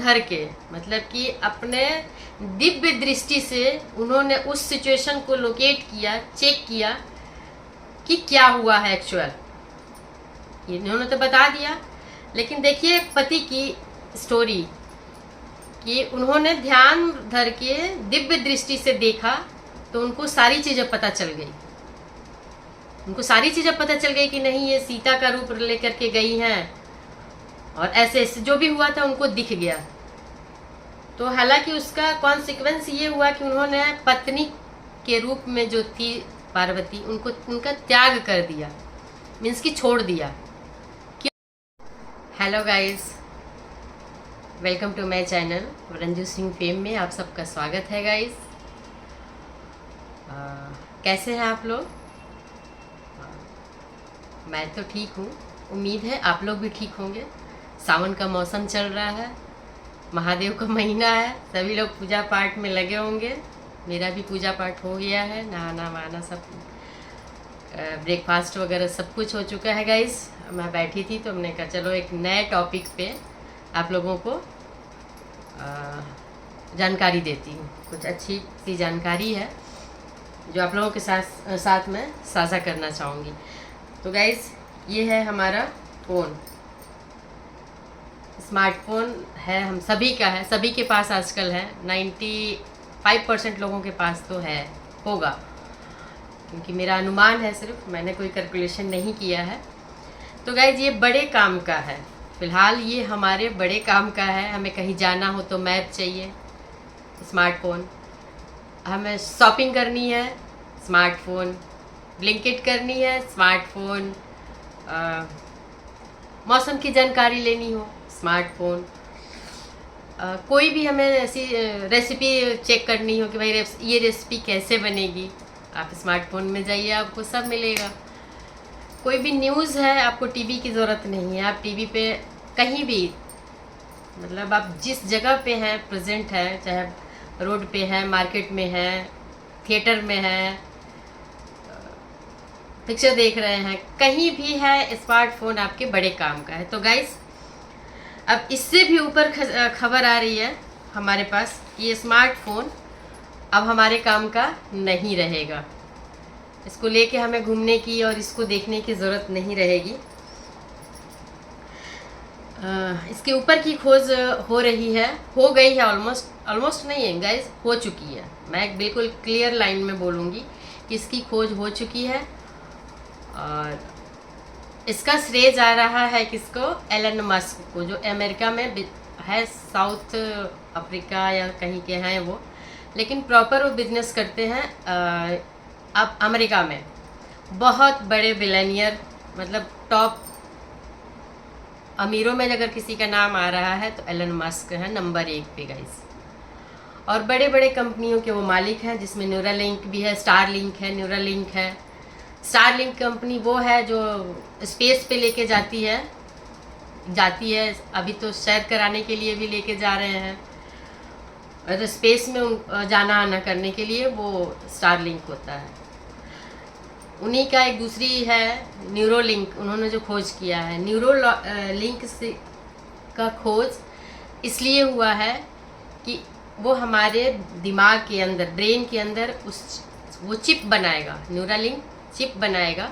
धर के, मतलब कि अपने दिव्य दृष्टि से उन्होंने उस सिचुएशन को लोकेट किया, चेक किया कि क्या हुआ है एक्चुअल। इन्होंने तो बता दिया, लेकिन देखिए पति की स्टोरी कि उन्होंने ध्यान धर के दिव्य दृष्टि से देखा तो उनको सारी चीज़ें पता चल गई। उनको सारी चीज़ें पता चल गई कि नहीं, ये सीता का रूप लेकर के गई हैं, और ऐसे ऐसे जो भी हुआ था उनको दिख गया। तो हालांकि उसका कॉन्सिक्वेंस ये हुआ कि उन्होंने पत्नी के रूप में जो थी पार्वती, उनको उनका त्याग कर दिया, मीन्स कि छोड़ दिया। Hello guys, welcome to my channel Ranju Singh fame में आप सबका स्वागत है गाइस। कैसे हैं आप लोग? मैं तो ठीक हूँ, उम्मीद है आप लोग भी ठीक होंगे। सावन का मौसम चल रहा है, महादेव का महीना है, सभी लोग पूजा पाठ में लगे होंगे। मेरा भी पूजा पाठ हो गया है, नहाना वहाना सब, ब्रेकफास्ट वगैरह सब कुछ हो चुका है गाइस। मैं बैठी थी तो हमने कहा चलो एक नए टॉपिक पे आप लोगों को जानकारी देती हूँ। कुछ अच्छी सी जानकारी है जो आप लोगों के साथ में साझा करना चाहूँगी। तो गाइस, ये है हमारा फ़ोन, स्मार्टफोन है, हम सभी का है, सभी के पास आजकल है। 95% लोगों के पास तो है, होगा, क्योंकि मेरा अनुमान है, सिर्फ मैंने कोई कैलकुलेशन नहीं किया है। तो गाइज ये बड़े काम का है, फ़िलहाल ये हमारे बड़े काम का है। हमें कहीं जाना हो तो मैप चाहिए, स्मार्टफोन। हमें शॉपिंग करनी है, स्मार्टफोन। ब्लिंकिट करनी है, स्मार्टफोन। मौसम की जानकारी लेनी हो, स्मार्टफोन। कोई भी हमें ऐसी रेसिपी चेक करनी हो कि भाई ये रेसिपी कैसे बनेगी, आप स्मार्टफोन में जाइए, आपको सब मिलेगा। कोई भी न्यूज़ है, आपको टीवी की ज़रूरत नहीं है, आप टीवी पे कहीं भी, मतलब आप जिस जगह पे हैं प्रेजेंट है, चाहे रोड पे है, मार्केट में है, थिएटर में है, पिक्चर देख रहे हैं, कहीं भी है, स्मार्टफोन आपके बड़े काम का है। तो गाइस, अब इससे भी ऊपर खबर आ रही है हमारे पास कि ये स्मार्टफोन अब हमारे काम का नहीं रहेगा। इसको लेके हमें घूमने की और इसको देखने की ज़रूरत नहीं रहेगी। इसके ऊपर की खोज हो रही है, हो गई है, ऑलमोस्ट नहीं है गाइस, हो चुकी है। मैं बिल्कुल क्लियर लाइन में बोलूँगी कि इसकी खोज हो चुकी है, और इसका श्रेय जा रहा है किसको? एलन मस्क को, जो अमेरिका में है, साउथ अफ्रीका या कहीं के हैं वो, लेकिन प्रॉपर वो बिजनेस करते हैं अब अमेरिका में। बहुत बड़े बिलियनियर, मतलब टॉप अमीरों में अगर किसी का नाम आ रहा है तो एलन मस्क है नंबर 1 पे गाइस। और बड़े बड़े कंपनियों के वो मालिक हैं, जिसमें न्यूरालिंक भी है, स्टारलिंक है, न्यूरालिंक है। स्टारलिंक कंपनी वो है जो स्पेस पे लेके जाती है, अभी तो सैर कराने के लिए भी लेके जा रहे हैं, और स्पेस में जाना आना करने के लिए वो स्टारलिंक होता है। उन्हीं का एक दूसरी है न्यूरोलिंक, उन्होंने जो खोज किया है। न्यूरोलिंक से का खोज इसलिए हुआ है कि वो हमारे दिमाग के अंदर, ब्रेन के अंदर वो चिप बनाएगा, न्यूरालिंक चिप बनाएगा।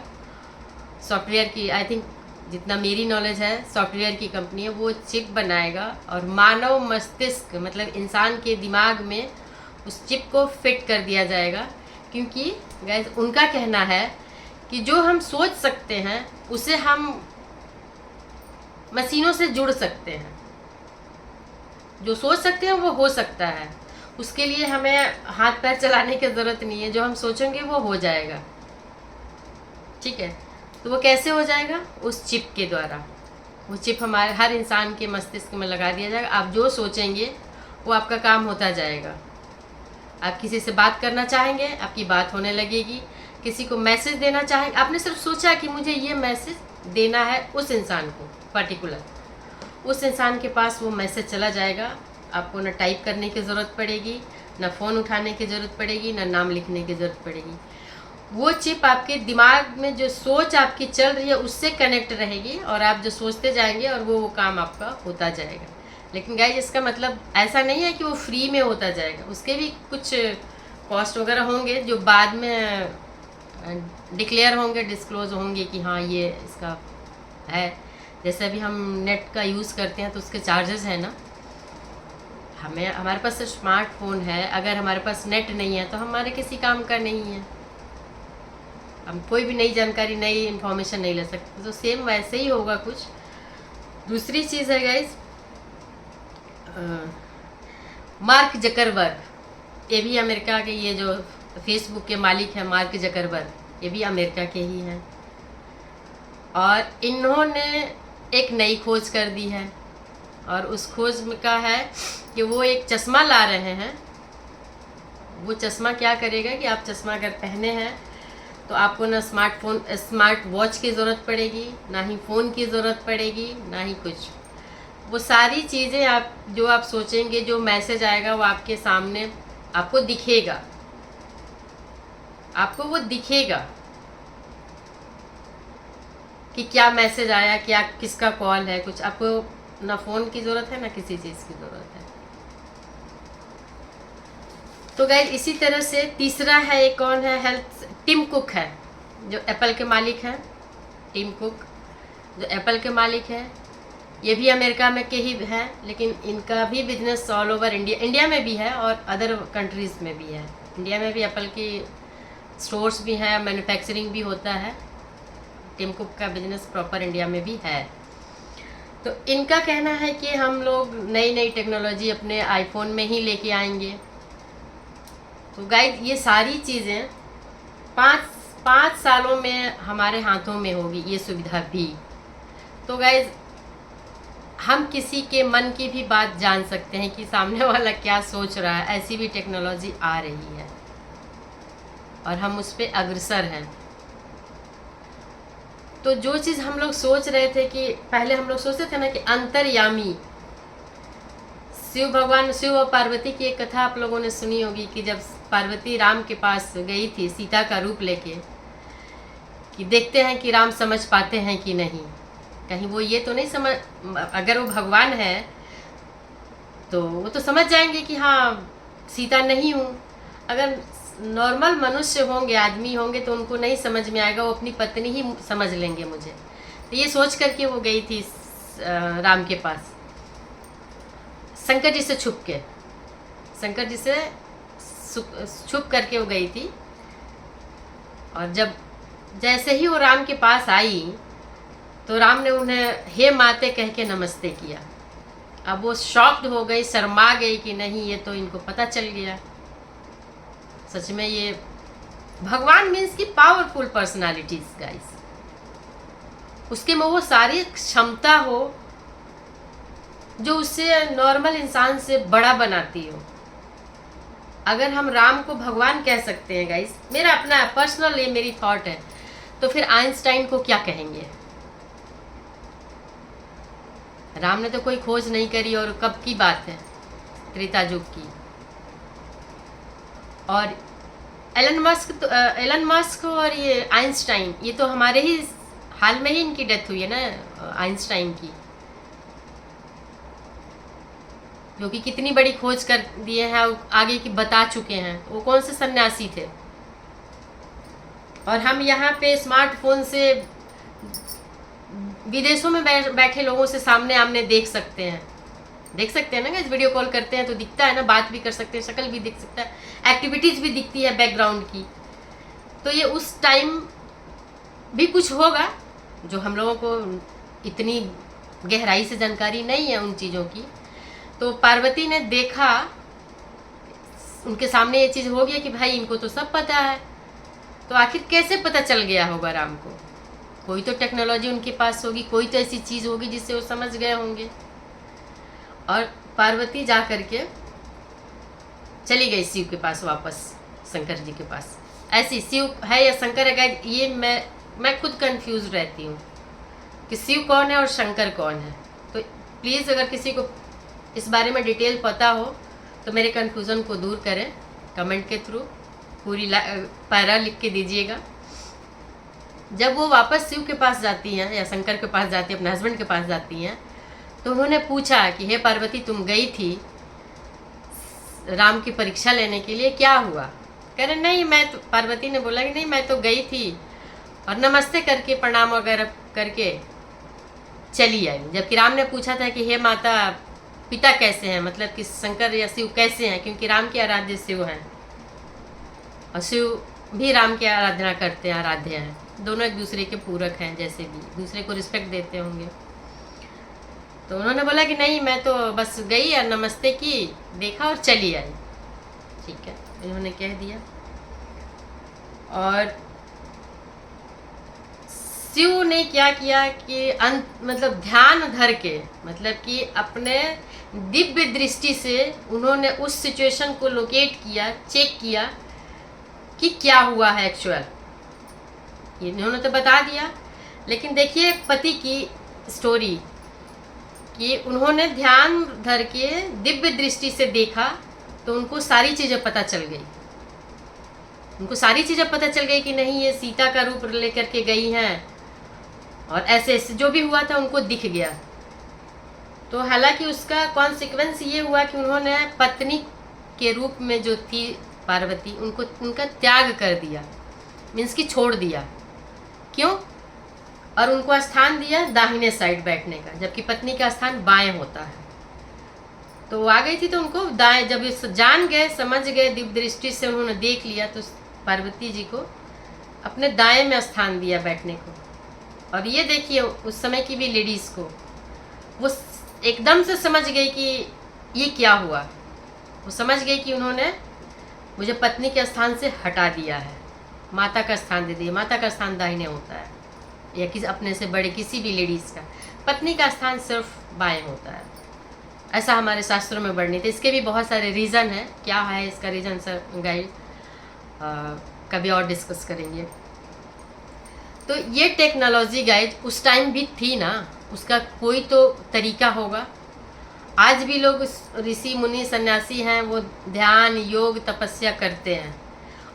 सॉफ्टवेयर की, आई थिंक जितना मेरी नॉलेज है, सॉफ्टवेयर की कंपनी है, वो चिप बनाएगा और मानव मस्तिष्क, मतलब इंसान के दिमाग में उस चिप को फिट कर दिया जाएगा। क्योंकि गाइस, उनका कहना है कि जो हम सोच सकते हैं उसे हम मशीनों से जुड़ सकते हैं। जो सोच सकते हैं वो हो सकता है, उसके लिए हमें हाथ पैर चलाने की ज़रूरत नहीं है, जो हम सोचेंगे वो हो जाएगा। ठीक है, तो वो कैसे हो जाएगा? उस चिप के द्वारा। वो चिप हमारे हर इंसान के मस्तिष्क में लगा दिया जाएगा। आप जो सोचेंगे वो आपका काम होता जाएगा। आप किसी से बात करना चाहेंगे, आपकी बात होने लगेगी। किसी को मैसेज देना चाहेंगे, आपने सिर्फ सोचा कि मुझे ये मैसेज देना है उस इंसान को पर्टिकुलर, उस इंसान के पास वो मैसेज चला जाएगा। आपको ना टाइप करने की ज़रूरत पड़ेगी, ना फ़ोन उठाने की ज़रूरत पड़ेगी, ना नाम लिखने की ज़रूरत पड़ेगी। वो चिप आपके दिमाग में जो सोच आपकी चल रही है उससे कनेक्ट रहेगी, और आप जो सोचते जाएंगे और वो काम आपका होता जाएगा। लेकिन गाइज इसका मतलब ऐसा नहीं है कि वो फ्री में होता जाएगा, उसके भी कुछ कॉस्ट वगैरह होंगे जो बाद में डिक्लेयर होंगे, डिस्क्लोज होंगे कि हाँ ये इसका है। जैसे अभी हम नेट का यूज़ करते हैं तो उसके चार्जेस हैं ना। हमारे पास स्मार्टफोन है, अगर हमारे पास नेट नहीं है तो हमारे किसी काम का नहीं है, हम कोई भी नई जानकारी, नई इन्फॉर्मेशन नहीं ले सकते। तो सेम वैसे ही होगा कुछ। दूसरी चीज़ है गाइज, मार्क जकरबर्ग, ये भी अमेरिका के, ये जो फेसबुक के मालिक हैं मार्क जकरबर्ग, ये भी अमेरिका के ही हैं। और इन्होंने एक नई खोज कर दी है, और उस खोज में का है कि वो एक चश्मा ला रहे हैं। वो चश्मा क्या करेगा कि आप चश्मा अगर पहने हैं तो आपको ना स्मार्ट वॉच की ज़रूरत पड़ेगी, ना ही फ़ोन की ज़रूरत पड़ेगी, ना ही कुछ। वो सारी चीज़ें आप सोचेंगे, जो मैसेज आएगा वो आपके सामने आपको दिखेगा, आपको वो दिखेगा कि क्या मैसेज आया, क्या किसका कॉल है, कुछ। आपको ना फ़ोन की ज़रूरत है ना किसी चीज़ की ज़रूरत है। तो गाइस इसी तरह से तीसरा है, एक कौन है, हेल्थ, टिम कुक है जो एप्पल के मालिक हैं। टिम कुक जो एप्पल के मालिक हैं, ये भी अमेरिका में के ही हैं, लेकिन इनका भी बिजनेस ऑल ओवर इंडिया में भी है और अदर कंट्रीज़ में भी है। इंडिया में भी एप्पल की स्टोर्स भी हैं, मैन्युफैक्चरिंग भी होता है। टिम कुक का बिजनेस प्रॉपर इंडिया में भी है। तो इनका कहना है कि हम लोग नई नई टेक्नोलॉजी अपने आईफोन में ही लेके आएंगे। तो गाइस ये सारी चीज़ें पाँच सालों में हमारे हाथों में होगी ये सुविधा भी। तो गाइस हम किसी के मन की भी बात जान सकते हैं कि सामने वाला क्या सोच रहा है। ऐसी भी टेक्नोलॉजी आ रही है और हम उस पर अग्रसर हैं। तो जो चीज़ हम लोग सोच रहे थे कि पहले हम लोग सोचते थे ना कि अंतर्यामी, शिव और पार्वती की एक कथा आप लोगों ने सुनी होगी कि जब पार्वती राम के पास गई थी सीता का रूप लेके, कि देखते हैं कि राम समझ पाते हैं कि नहीं, कहीं वो ये तो नहीं समझ, अगर वो भगवान है तो वो तो समझ जाएंगे कि हाँ सीता नहीं हूँ। अगर नॉर्मल मनुष्य होंगे, आदमी होंगे, तो उनको नहीं समझ में आएगा, वो अपनी पत्नी ही समझ लेंगे मुझे। तो ये सोच करके वो गई थी राम के पास, शंकर जी से छुप के, शंकर जी से छुप करके वो गई थी। और जब जैसे ही वो राम के पास आई तो राम ने उन्हें हे माते कह के नमस्ते किया। अब वो शॉक्ड हो गई, शर्मा गई कि नहीं ये तो इनको पता चल गया। सच में ये भगवान मीन्स की पावरफुल पर्सनालिटीज गाइस, उसके में वो सारी क्षमता हो जो उससे नॉर्मल इंसान से बड़ा बनाती हो। अगर हम राम को भगवान कह सकते हैं गाइस, मेरा अपना पर्सनल ये मेरी थॉट है, तो फिर आइंस्टाइन को क्या कहेंगे। राम ने तो कोई खोज नहीं करी, और कब की बात है, त्रेता युग की। और एलन मस्क और ये आइंस्टाइन, ये तो हमारे ही हाल में ही इनकी डेथ हुई है ना, आइंस्टाइन की, जो कि कितनी बड़ी खोज कर दिए हैं, आगे की बता चुके हैं। वो कौन से सन्यासी थे। और हम यहाँ पे स्मार्टफोन से विदेशों में बैठे लोगों से सामने आमने देख सकते हैं ना, इस वीडियो कॉल करते हैं तो दिखता है ना, बात भी कर सकते हैं, शक्ल भी दिख सकता है, एक्टिविटीज़ भी दिखती है बैकग्राउंड की। तो ये उस टाइम भी कुछ होगा जो हम लोगों को इतनी गहराई से जानकारी नहीं है उन चीज़ों की। तो पार्वती ने देखा, उनके सामने ये चीज़ हो गया कि भाई इनको तो सब पता है, तो आखिर कैसे पता चल गया होगा राम को। कोई तो टेक्नोलॉजी उनके पास होगी, कोई तो ऐसी चीज़ होगी जिससे वो समझ गए होंगे। और पार्वती जा करके चली गई शिव के पास वापस, शंकर जी के पास। ऐसी शिव है या शंकर है गाइस, ये मैं खुद कंफ्यूज रहती हूँ कि शिव कौन है और शंकर कौन है। तो प्लीज़ अगर किसी को इस बारे में डिटेल पता हो तो मेरे कन्फ्यूज़न को दूर करें, कमेंट के थ्रू पूरी पैरा लिख के दीजिएगा। जब वो वापस शिव के पास जाती हैं या शंकर के पास जाती हैं, अपने हस्बैंड के पास जाती हैं, तो उन्होंने पूछा कि हे पार्वती, तुम गई थी राम की परीक्षा लेने के लिए, क्या हुआ? कह रहे नहीं, मैं तो, पार्वती ने बोला कि नहीं, मैं तो गई थी और नमस्ते करके, प्रणाम वगैरह करके चली आई। जबकि राम ने पूछा था कि हे माता, पिता कैसे हैं, मतलब कि शंकर या शिव कैसे हैं, क्योंकि राम के आराध्य शिव हैं और शिव भी राम की आराधना करते हैं, आराध्य हैं। दोनों एक दूसरे के पूरक हैं, जैसे भी दूसरे को रिस्पेक्ट देते होंगे। तो उन्होंने बोला कि नहीं, मैं तो बस गई और नमस्ते की, देखा और चली आई। ठीक है, इन्होंने कह दिया। और शिव ने क्या किया कि मतलब ध्यान धर के, मतलब कि अपने दिव्य दृष्टि से उन्होंने उस सिचुएशन को लोकेट किया, चेक किया कि क्या हुआ है एक्चुअल। इन्होंने तो बता दिया, लेकिन देखिए पति की स्टोरी कि उन्होंने ध्यान धर के दिव्य दृष्टि से देखा तो उनको सारी चीज़ें पता चल गई। उनको सारी चीज़ें पता चल गई कि नहीं, ये सीता का रूप लेकर के गई हैं और ऐसे ऐसे जो भी हुआ था उनको दिख गया। तो हालांकि उसका कॉन्सिक्वेंस ये हुआ कि उन्होंने पत्नी के रूप में जो थी पार्वती, उनको उनका त्याग कर दिया, मीन्स कि छोड़ दिया। क्यों? और उनको स्थान दिया दाहिने साइड बैठने का, जबकि पत्नी का स्थान बाएं होता है। तो वो आ गई थी तो उनको दाएं, जब इस जान गए, समझ गए, दिव्य दृष्टि से उन्होंने देख लिया, तो पार्वती जी को अपने दाएं में स्थान दिया बैठने को। और ये देखिए उस समय की भी लेडीज़ को वो एकदम से समझ गई कि ये क्या हुआ। वो समझ गई कि उन्होंने मुझे पत्नी के स्थान से हटा दिया है, माता का स्थान दे दिया। माता का स्थान दाहिने होता है, या किसी अपने से बड़े किसी भी लेडीज़ का, पत्नी का स्थान सिर्फ बाएं होता है। ऐसा हमारे शास्त्रों में वर्णित है। इसके भी बहुत सारे रीज़न हैं, क्या है इसका रीज़न सर गाइड कभी और डिस्कस करेंगे। तो ये टेक्नोलॉजी गाइड उस टाइम भी थी ना, उसका कोई तो तरीका होगा। आज भी लोग ऋषि मुनि सन्यासी हैं, वो ध्यान योग तपस्या करते हैं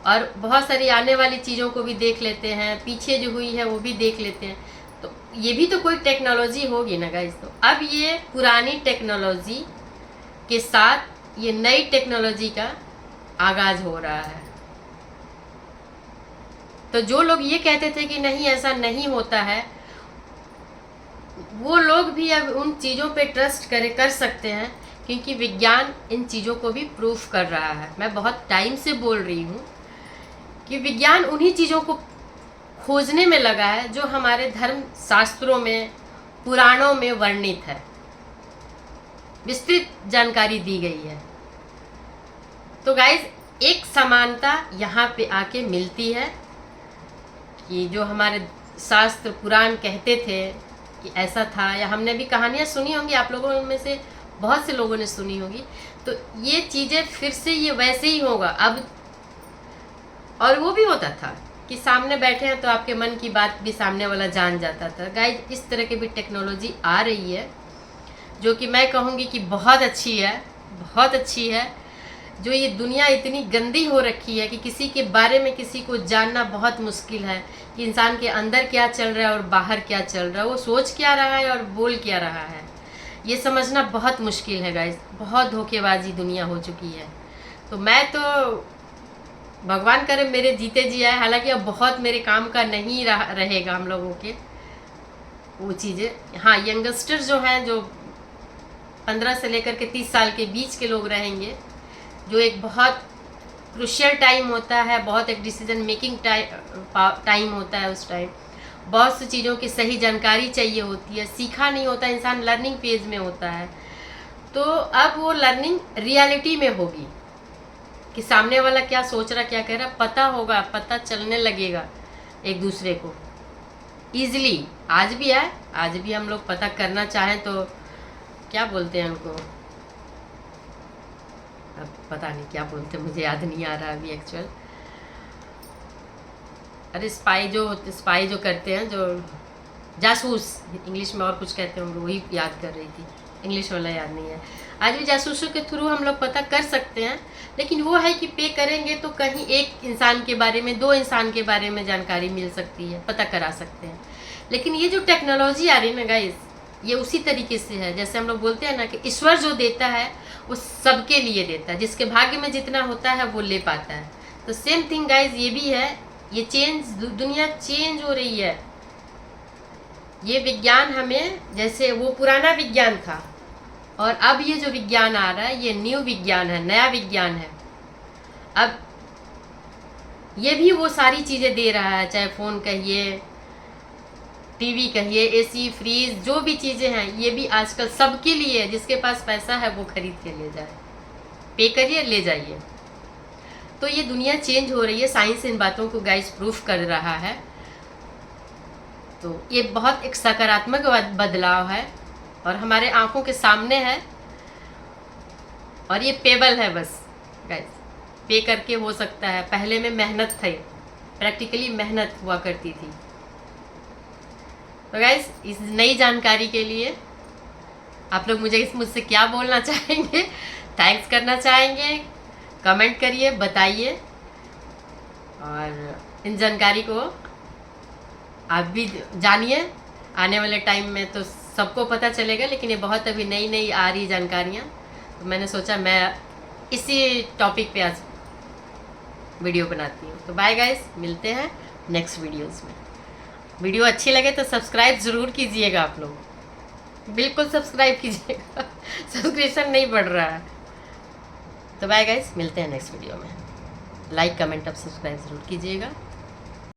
और बहुत सारी आने वाली चीज़ों को भी देख लेते हैं, पीछे जो हुई है वो भी देख लेते हैं। तो ये भी तो कोई टेक्नोलॉजी होगी ना गाइस। तो अब ये पुरानी टेक्नोलॉजी के साथ ये नई टेक्नोलॉजी का आगाज हो रहा है। तो जो लोग ये कहते थे कि नहीं ऐसा नहीं होता है, वो लोग भी अब उन चीज़ों पे ट्रस्ट कर सकते हैं, क्योंकि विज्ञान इन चीज़ों को भी प्रूफ कर रहा है। मैं बहुत टाइम से बोल रही हूँ कि विज्ञान उन्हीं चीज़ों को खोजने में लगा है जो हमारे धर्म शास्त्रों में, पुराणों में वर्णित है, विस्तृत जानकारी दी गई है। तो गाइज एक समानता यहाँ पे आके मिलती है कि जो हमारे शास्त्र पुराण कहते थे कि ऐसा था, या हमने भी कहानियाँ सुनी होंगी, आप लोगों में से बहुत से लोगों ने सुनी होगी, तो ये चीज़ें फिर से ये वैसे ही होगा अब। और वो भी होता था कि सामने बैठे हैं तो आपके मन की बात भी सामने वाला जान जाता था। गाइज इस तरह की भी टेक्नोलॉजी आ रही है जो कि मैं कहूँगी कि बहुत अच्छी है, बहुत अच्छी है। जो ये दुनिया इतनी गंदी हो रखी है कि किसी के बारे में किसी को जानना बहुत मुश्किल है कि इंसान के अंदर क्या चल रहा है और बाहर क्या चल रहा है, वो सोच क्या रहा है और बोल क्या रहा है, ये समझना बहुत मुश्किल है गाइस। बहुत धोखेबाजी दुनिया हो चुकी है। तो मैं तो भगवान करे मेरे जीते जी आए, हालांकि अब बहुत मेरे काम का नहीं रहेगा हम लोगों के वो चीज़ें। हाँ, यंगस्टर जो हैं, जो 15 से लेकर के 30 साल के बीच के लोग रहेंगे, जो एक बहुत क्रूशियल टाइम होता है, बहुत एक डिसीजन मेकिंग टाइम होता है। उस टाइम बहुत सी चीज़ों की सही जानकारी चाहिए होती है, सीखा नहीं होता, इंसान लर्निंग पेज में होता है। तो अब वो लर्निंग रियलिटी में होगी कि सामने वाला क्या सोच रहा, क्या कह रहा, पता होगा, पता चलने लगेगा एक दूसरे को ईजिली। आज भी है, आज भी हम लोग पता करना चाहें तो क्या बोलते हैं उनको, अब पता नहीं क्या बोलते, मुझे याद नहीं आ रहा अभी एक्चुअल। अरे स्पाई जो करते हैं, जो जासूस, इंग्लिश में और कुछ कहते होंगे, वही याद कर रही थी, इंग्लिश वाला याद नहीं है। आज भी जासूसों के थ्रू हम लोग पता कर सकते हैं, लेकिन वो है कि पे करेंगे तो कहीं एक इंसान के बारे में, 2 इंसान के बारे में जानकारी मिल सकती है, पता करा सकते हैं। लेकिन ये जो टेक्नोलॉजी आ रही है ना गाइस, ये उसी तरीके से है, जैसे हम लोग बोलते हैं ना कि ईश्वर जो देता है वो सबके लिए देता है, जिसके भाग्य में जितना होता है वो ले पाता है। तो सेम थिंग गाइज ये भी है, ये चेंज, दुनिया चेंज हो रही है। ये विज्ञान हमें, जैसे वो पुराना विज्ञान था और अब ये जो विज्ञान आ रहा है ये न्यू विज्ञान है, नया विज्ञान है। अब ये भी वो सारी चीज़ें दे रहा है, चाहे फ़ोन कहिए, टीवी कहिए, एसी, फ्रीज, जो भी चीज़ें हैं ये भी आजकल सबके लिए है। जिसके पास पैसा है वो खरीद के ले जाए, पे करिए, ले जाइए। तो ये दुनिया चेंज हो रही है, साइंस इन बातों को गाइस प्रूफ कर रहा है। तो ये बहुत एक सकारात्मक बदलाव है और हमारे आंखों के सामने है और ये पेबल है बस गाइस, पे करके हो सकता है। पहले में मेहनत थी, प्रैक्टिकली मेहनत हुआ करती थी। तो गाइस इस नई जानकारी के लिए आप लोग मुझसे क्या बोलना चाहेंगे, थैंक्स करना चाहेंगे, कमेंट करिए, बताइए। और इन जानकारी को आप भी जानिए, आने वाले टाइम में तो सबको पता चलेगा, लेकिन ये बहुत अभी नई नई आ रही जानकारियाँ। तो मैंने सोचा मैं इसी टॉपिक पे आज वीडियो बनाती हूँ। तो बाय गाइस, मिलते हैं नेक्स्ट वीडियोस में। वीडियो अच्छी लगे तो सब्सक्राइब ज़रूर कीजिएगा, आप लोग बिल्कुल सब्सक्राइब कीजिएगा सब्सक्रिप्शन नहीं बढ़ रहा है। तो बाय गाइस, मिलते हैं नेक्स्ट वीडियो में। लाइक, कमेंट और सब्सक्राइब ज़रूर कीजिएगा।